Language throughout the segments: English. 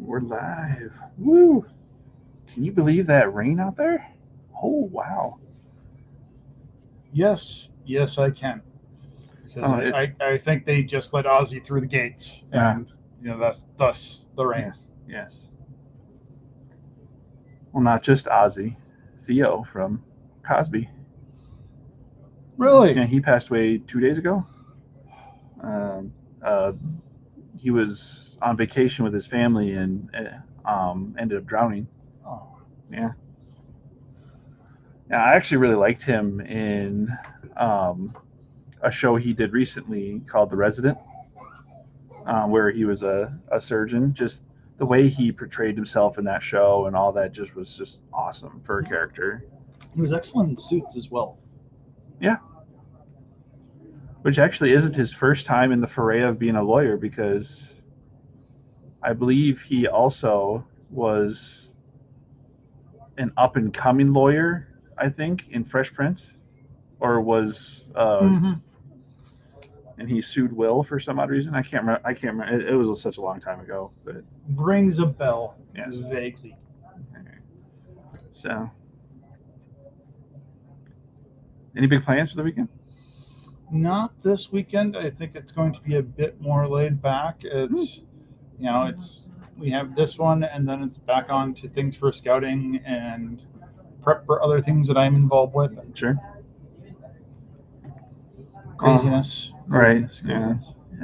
We're live. Woo! Can you believe that rain out there? Oh, wow. Yes, I can. Because I think they just let Ozzy through the gates, and that's thus the rain. Yes. Well, not just Ozzy. Theo from Cosby. Really? Yeah, he passed away 2 days ago. He was on vacation with his family and ended up drowning. Oh. Yeah. Yeah, I actually really liked him in a show he did recently called The Resident, where he was a surgeon. Just the way he portrayed himself in that show and all that was just awesome for a character. He was excellent in Suits as well. Yeah. Which actually isn't his first time in the foray of being a lawyer, because I believe he also was an up-and-coming lawyer, I think, in Fresh Prince, or was and he sued Will for some odd reason. I can't remember. It was such a long time ago, but rings a bell. Yes. Vaguely. So, any big plans for the weekend? Not this weekend. I think it's going to be a bit more laid back. It's we have this one, and then it's back on to things for scouting and prep for other things that I'm involved with. Sure. Craziness. Right. Yeah.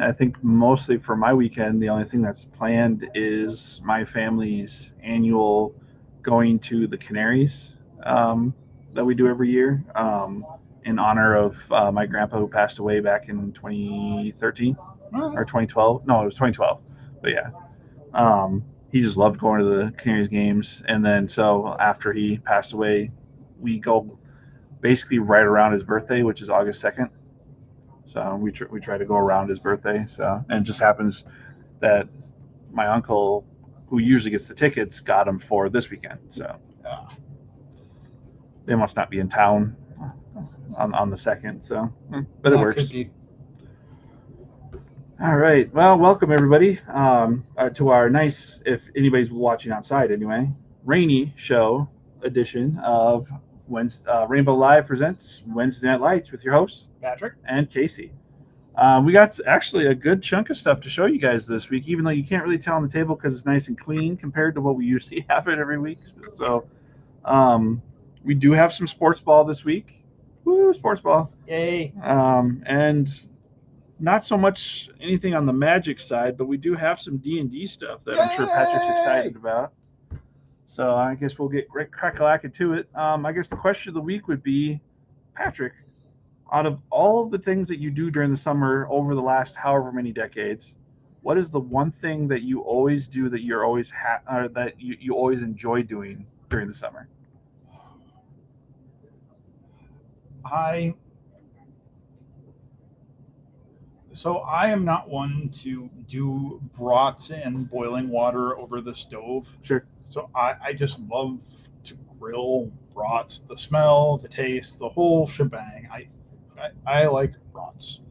I think mostly for my weekend, the only thing that's planned is my family's annual going to the Canaries that we do every year in honor of my grandpa, who passed away back in 2013 or 2012. No, it was 2012. But yeah, he just loved going to the Canaries games. And then so after he passed away, we go basically right around his birthday, which is August 2nd. So we try to go around his birthday. So, and it just happens that my uncle, who usually gets the tickets, got them for this weekend. So they must not be in town on the 2nd. So, but it works. All right. Well, welcome everybody to our nice, if anybody's watching outside anyway, rainy show edition of Rainbow Live presents Wednesday Night Lights with your hosts Patrick and Casey. We got actually a good chunk of stuff to show you guys this week, even though you can't really tell on the table because it's nice and clean compared to what we usually have it every week. So we do have some sports ball this week. Woo, sports ball. Yay. And not so much anything on the Magic side, but we do have some D&D stuff that I'm sure Patrick's excited about. So I guess we'll get crack-a-lacking to it. I guess the question of the week would be, Patrick, out of all of the things that you do during the summer over the last however many decades, what is the one thing that you always do that you're always that you always enjoy doing during the summer? So I am not one to do brats and boiling water over the stove. Sure. So I just love to grill brats. The smell, the taste, the whole shebang. I like brats.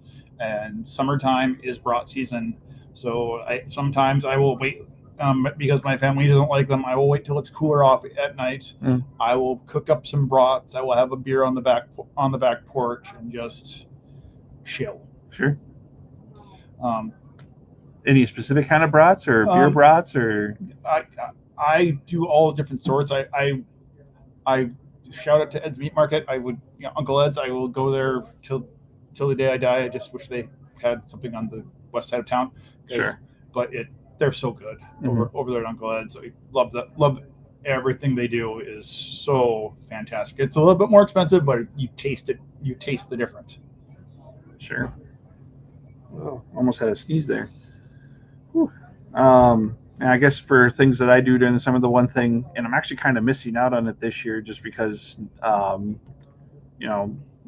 And summertime is brat season. So sometimes I will wait, because my family doesn't like them. I will wait till it's cooler off at night. I will cook up some brats. I will have a beer on the back porch and just chill. Sure. Any specific kind of brats or beer brats or? I do all different sorts. I shout out to Ed's Meat Market. I would, Uncle Ed's. I will go there till the day I die. I just wish they had something on the west side of town. Sure. But they're so good over there at Uncle Ed's. I love everything they do is so fantastic. It's a little bit more expensive, but you taste it. You taste the difference. Sure. Oh, almost had a sneeze there. And I guess for things that I do during the summer, the one thing, and I'm actually kind of missing out on it this year just because,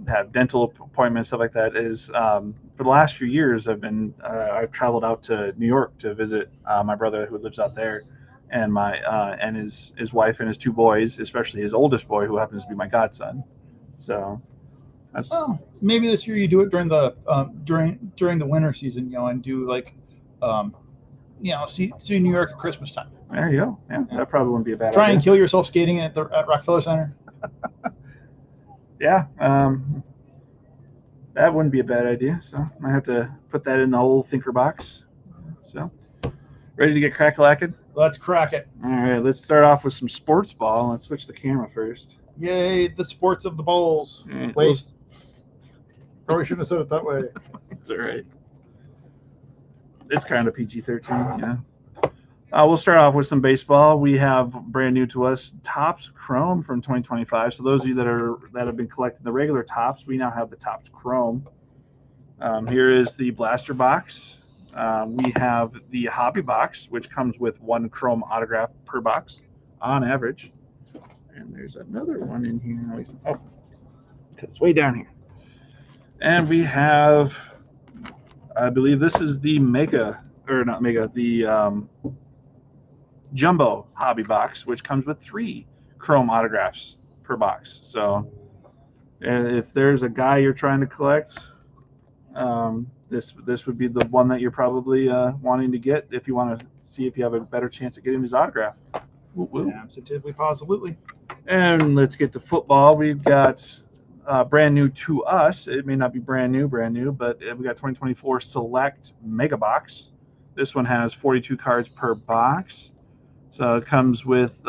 have dental appointments, stuff like that, is for the last few years I've traveled out to New York to visit my brother who lives out there, and and his wife and his two boys, especially his oldest boy who happens to be my godson. So that's maybe this year you do it during the during the winter season, and do like see New York at Christmas time. There you go. Yeah, that probably wouldn't be a bad Try idea. and kill yourself skating at Rockefeller Center. Yeah, that wouldn't be a bad idea. So I have to put that in the old thinker box. So, ready to get crack-a-lacking? Let's crack it. All right, let's start off with some sports ball. Let's switch the camera first. Yay, the sports of the balls. Right, Wait. Probably shouldn't have said it that way. It's all right. It's kind of PG-13, yeah. We'll start off with some baseball. We have brand new to us Topps Chrome from 2025. So those of you that have been collecting the regular Topps, we now have the Topps Chrome. Here is the blaster box. We have the hobby box, which comes with 1 Chrome autograph per box on average. And there's another one in here. Oh, it's way down here. And we have, I believe this is the the jumbo hobby box, which comes with 3 Chrome autographs per box. So if there's a guy you're trying to collect, this would be the one that you're probably wanting to get if you want to see if you have a better chance at getting his autograph. Woo-woo. Absolutely, positively. And let's get to football. We've got brand new to us. It may not be brand new, but we got 2024 Select Mega Box. This one has 42 cards per box. So it comes with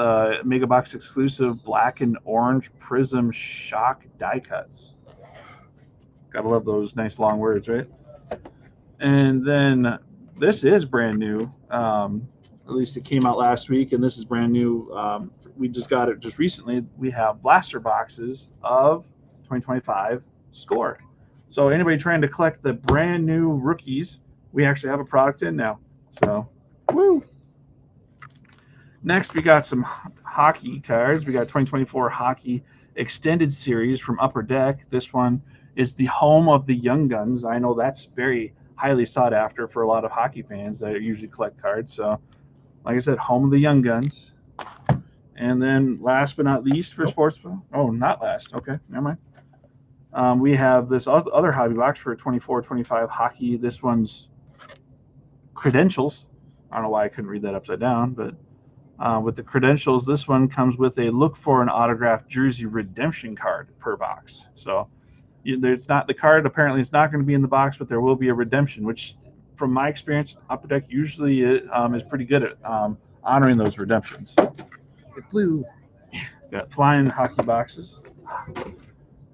Mega Box exclusive black and orange Prism Shock die cuts. Gotta love those nice long words, right? And then this is brand new. At least it came out last week, and this is brand new. We just got it just recently. We have blaster boxes of 2025 Score. So anybody trying to collect the brand new rookies, we actually have a product in now. So, woo! Next, we got some hockey cards. We got 2024 Hockey Extended Series from Upper Deck. This one is the home of the Young Guns. I know that's very highly sought after for a lot of hockey fans that usually collect cards. So, like I said, home of the Young Guns. And then last but not least for sports ball. Oh, not last. Okay, never mind. We have this other hobby box for 24-25 hockey. This one's credentials. I don't know why I couldn't read that upside down, but with the credentials, this one comes with a look for an autographed jersey redemption card per box. So there's not the card. Apparently, it's not going to be in the box, but there will be a redemption, which, from my experience, Upper Deck usually is pretty good at honoring those redemptions. It flew. Got flying hockey boxes.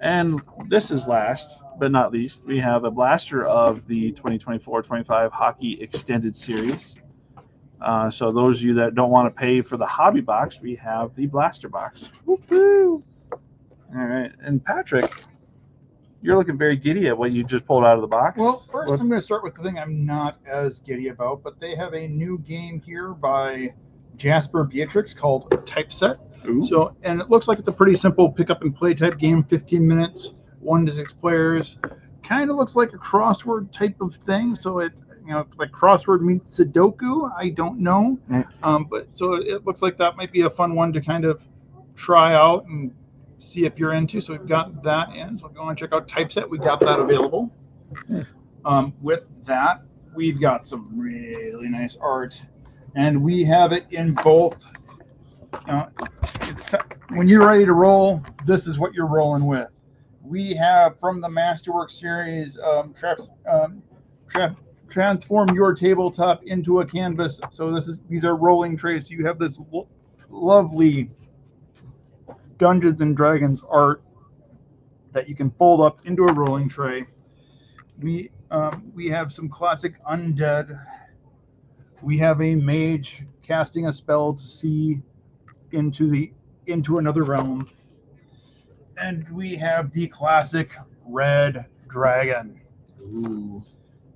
And this is last but not least, we have a blaster of the 2024-25 Hockey Extended Series. So those of you that don't want to pay for the hobby box, we have the blaster box. Woo-hoo! All right. And Patrick, you're looking very giddy at what you just pulled out of the box. Well, first I'm going to start with the thing I'm not as giddy about, but they have a new game here by Jasper Beatrix called Typeset. Ooh. So, and it looks like it's a pretty simple pick up and play type game, 15 minutes, 1 to 6 players. Kind of looks like a crossword type of thing. So it's, like crossword meets Sudoku. I don't know. But so it looks like that might be a fun one to kind of try out and see if you're into. So we've got that in. So if you want to check out Typeset, we got that available. With that, we've got some really nice art. And we have it in both. When you're ready to roll, this is what you're rolling with. We have from the Masterwork series, transform your tabletop into a canvas. So these are rolling trays. So you have this lovely Dungeons and Dragons art that you can fold up into a rolling tray. We have some classic undead. We have a mage casting a spell to see into another realm. And we have the classic red dragon. Ooh.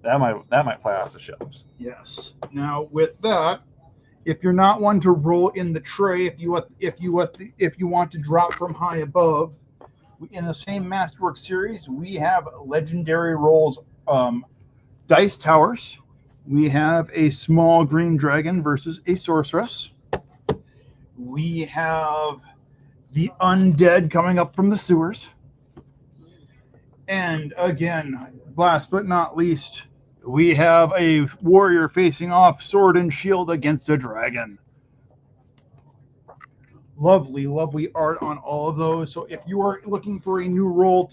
That might fly off the shelves. Yes. Now with that, if you're not one to roll in the tray, if you want to drop from high above, in the same Masterwork series, we have legendary rolls, dice towers. We have a small green dragon versus a sorceress. We have the undead coming up from the sewers. And again, last but not least, we have a warrior facing off sword and shield against a dragon. Lovely, lovely art on all of those. So if you are looking for a new roll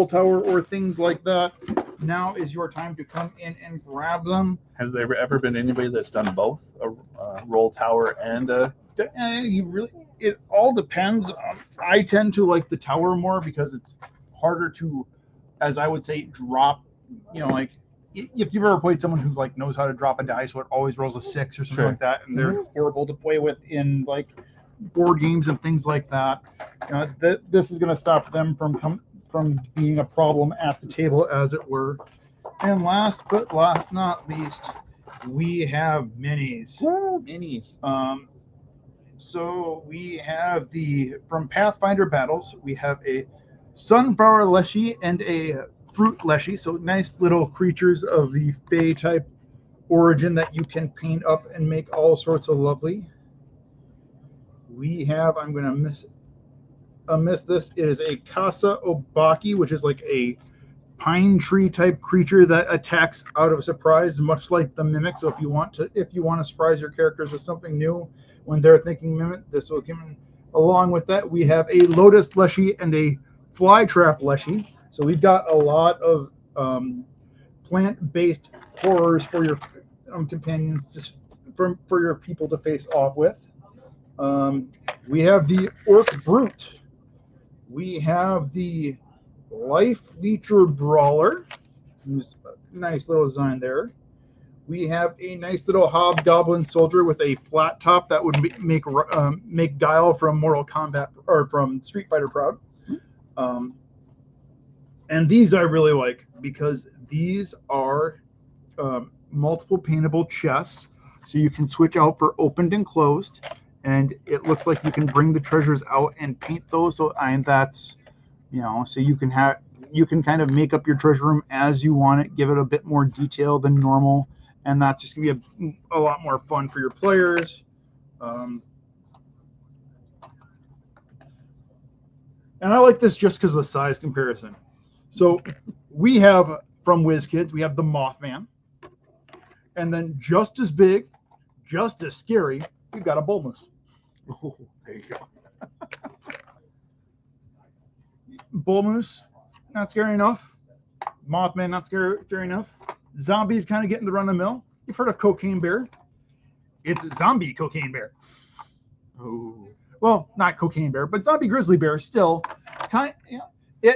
tower or things like that, now is your time to come in and grab them. Has there ever been anybody that's done both, a roll tower and a? You really, it all depends. I tend to like the tower more because it's harder to, as I would say, drop. You know, like if you've ever played someone who like knows how to drop a die, so it always rolls a 6 or something Sure. like that, and they're horrible to play with in like board games and things like that. This is going to stop them from being a problem at the table, as it were. And last but not least, we have minis. Minis. So we have from Pathfinder Battles, we have a Sunflower Leshy and a Fruit Leshy. So nice little creatures of the Fey type origin that you can paint up and make all sorts of lovely. We have, I'm going to miss this, is a Casa Obaki, which is like a pine tree type creature that attacks out of surprise, much like the Mimic. So if you want to surprise your characters with something new when they're thinking Mimic, this will come in. Along with that, we have a Lotus Leshy and a Flytrap Leshy. So we've got a lot of plant-based horrors for your companions, just for your people to face off with. We have the Orc Brute. We have the Life Leecher Brawler, who's a nice little design there. We have a nice little Hobgoblin Soldier with a flat top that would make Guile from Mortal Kombat or from Street Fighter proud. And these I really like because these are multiple paintable chests, so you can switch out for opened and closed. And it looks like you can bring the treasures out and paint those. So that's, so you can kind of make up your treasure room as you want it, give it a bit more detail than normal, and that's just gonna be a lot more fun for your players. And I like this just because of the size comparison. So we have from WizKids, we have the Mothman, and then just as big, just as scary, we've got a Bulbous. Oh, there you go. Bull Moose, not scary enough. Mothman, not scary enough. Zombies kind of getting the run of the mill. You've heard of Cocaine Bear. It's a zombie Cocaine Bear. Oh. Well, not Cocaine Bear, but Zombie Grizzly Bear still.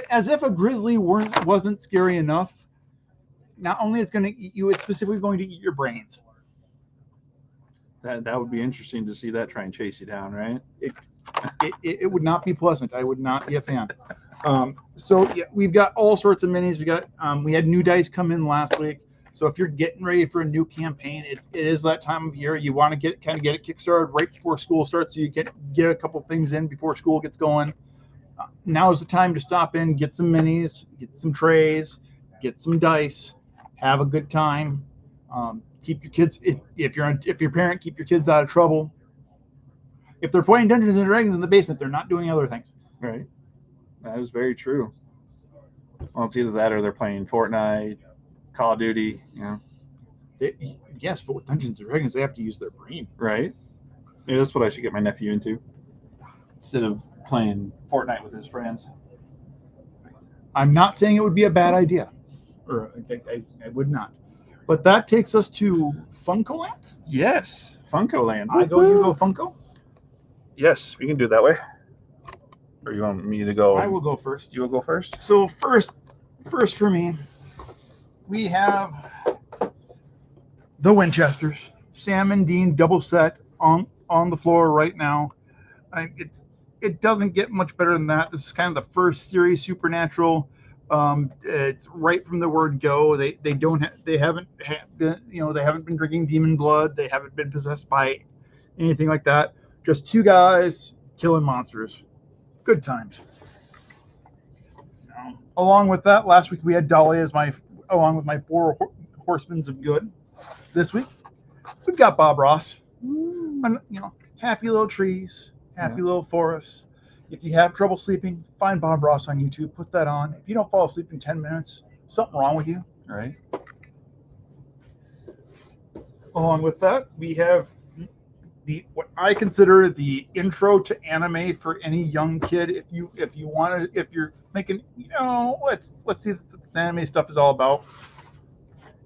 As if a grizzly wasn't scary enough. Not only it's going to eat you, it's specifically going to eat your brains. That would be interesting to see that try and chase you down, right? It would not be pleasant. I would not be a fan. So yeah, we've got all sorts of minis. We had new dice come in last week. So if you're getting ready for a new campaign, it is that time of year. You want to get it kickstarted right before school starts, so you get a couple things in before school gets going. Now is the time to stop in, get some minis, get some trays, get some dice, have a good time. Keep your kids, if you're a parent, keep your kids out of trouble. If they're playing Dungeons and Dragons in the basement, they're not doing other things. Right. That is very true. Well, it's either that or they're playing Fortnite, Call of Duty, Yes, but with Dungeons and Dragons, they have to use their brain. Right. Maybe that's what I should get my nephew into instead of playing Fortnite with his friends. I'm not saying it would be a bad idea, or I would not. But that takes us to Funko Land. Yes, Funko Land. You go Funko. Yes, we can do it that way. Or you want me to go? I will go first. You will go first? So first for me, we have the Winchesters. Sam and Dean double set on the floor right now. It doesn't get much better than that. This is kind of the first series Supernatural. It's right from the word go. They haven't been drinking demon blood. They haven't been possessed by anything like that. Just two guys killing monsters. Good times. Along with that, last week we had Dolly along with my four horsemen of good. This week we've got Bob Ross. And, happy little trees, happy little forests. If you have trouble sleeping, find Bob Ross on YouTube. Put that on. If you don't fall asleep in 10 minutes, something wrong with you. Right. Along with that, we have what I consider the intro to anime for any young kid. If you want to, if you're thinking, let's see what this anime stuff is all about.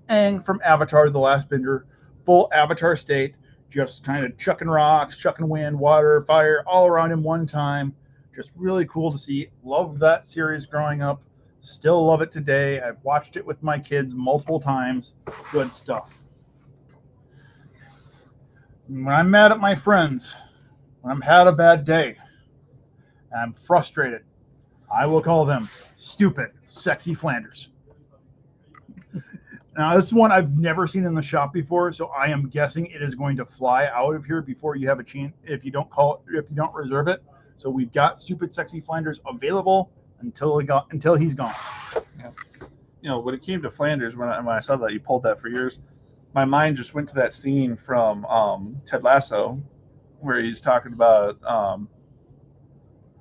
And from Avatar: The Last Bender, full Avatar state, just kind of chucking rocks, chucking wind, water, fire, all around in one time. Just really cool to see. Loved that series growing up. Still love it today. I've watched it with my kids multiple times. Good stuff. When I'm mad at my friends, when I'm had a bad day, and I'm frustrated, I will call them stupid, sexy Flanders. Now, this is one I've never seen in the shop before, so I am guessing it is going to fly out of here before you have a chance. If you don't reserve it. So we've got stupid, sexy Flanders available until he's gone. Yeah. When it came to Flanders, when I saw that you pulled that for yours, my mind just went to that scene from Ted Lasso, where he's talking about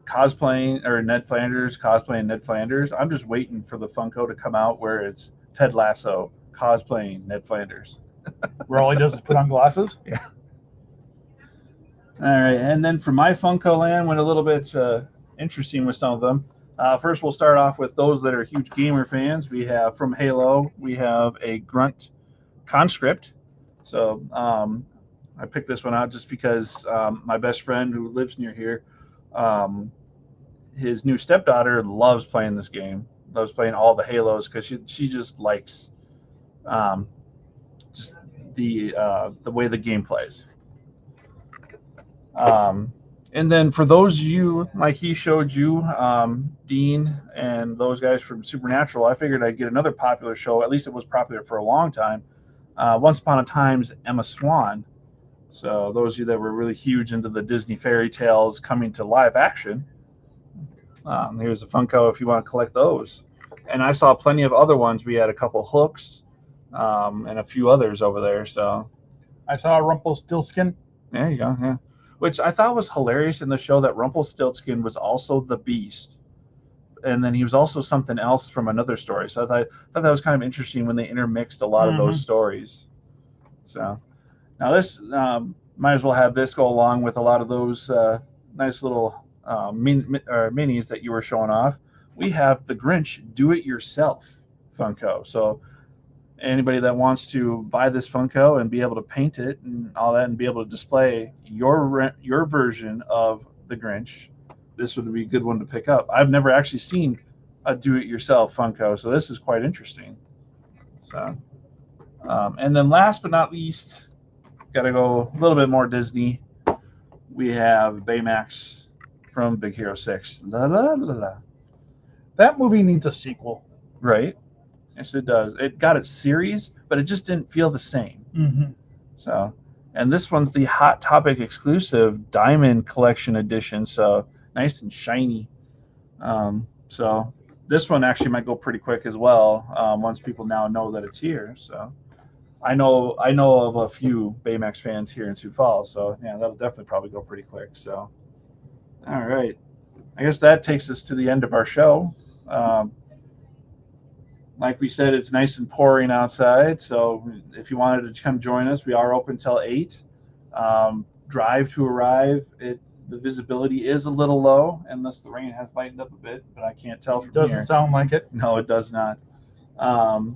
cosplaying, or Ned Flanders cosplaying Ned Flanders. I'm just waiting for the Funko to come out where it's Ted Lasso cosplaying Ned Flanders. Where all he does is put on glasses? Yeah. All right, and then for my Funko land, went a little bit interesting with some of them. First, we'll start off with those that are huge gamer fans. We have from Halo, we have a Grunt conscript. So I picked this one out just because my best friend who lives near here, his new stepdaughter loves playing this game, loves playing all the Halos because she just likes just the way the game plays. And then for those of you, like he showed you, Dean and those guys from Supernatural, I figured I'd get another popular show. At least it was popular for a long time. Once Upon a Time's Emma Swan. So those of you that were really huge into the Disney fairy tales coming to live action, here's a Funko if you want to collect those. And I saw plenty of other ones. We had a couple hooks and a few others over there. So I saw Rumpelstiltskin. There you go. Yeah. Which I thought was hilarious in the show, that Rumpelstiltskin was also the Beast, and then he was also something else from another story. So I thought that was kind of interesting when they intermixed a lot of those stories. So now this might as well have this go along with a lot of those nice little minis that you were showing off. We have the Grinch Do-It-Yourself Funko. So anybody that wants to buy this Funko and be able to paint it and all that and be able to display your version of the Grinch, this would be a good one to pick up. I've never actually seen a do-it-yourself Funko, so this is quite interesting. So, and then last but not least, got to go a little bit more Disney. We have Baymax from Big Hero 6. La, la, la, la. That movie needs a sequel. Right? Yes, it does. It got its series, but it just didn't feel the same. Mm-hmm. So, and this one's the Hot Topic exclusive Diamond Collection Edition, so nice and shiny. So this one actually might go pretty quick as well once people now know that it's here. So I know of a few Baymax fans here in Sioux Falls, so yeah, that'll definitely probably go pretty quick. So, all right, I guess that takes us to the end of our show. Like we said, it's nice and pouring outside, so if you wanted to come join us, we are open till 8. Drive to arrive. The visibility is a little low, unless the rain has lightened up a bit, but I can't tell from here. Doesn't sound like it. No, it does not.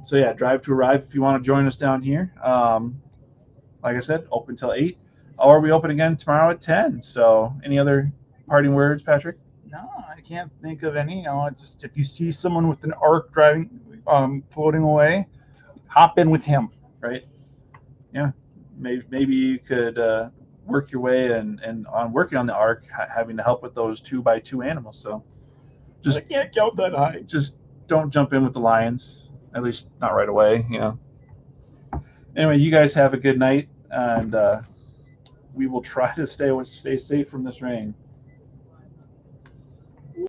So yeah, drive to arrive if you want to join us down here. Like I said, open till 8, or we open again tomorrow at 10. So any other parting words, Patrick? No, I can't think of any. Just if you see someone with an ark driving, floating away, hop in with him. Right? Yeah. Maybe you could work your way and on working on the ark, having to help with those 2x2 animals. So just I can't count that high. Just don't jump in with the lions, at least not right away. Anyway, you guys have a good night, and we will try to stay safe from this rain.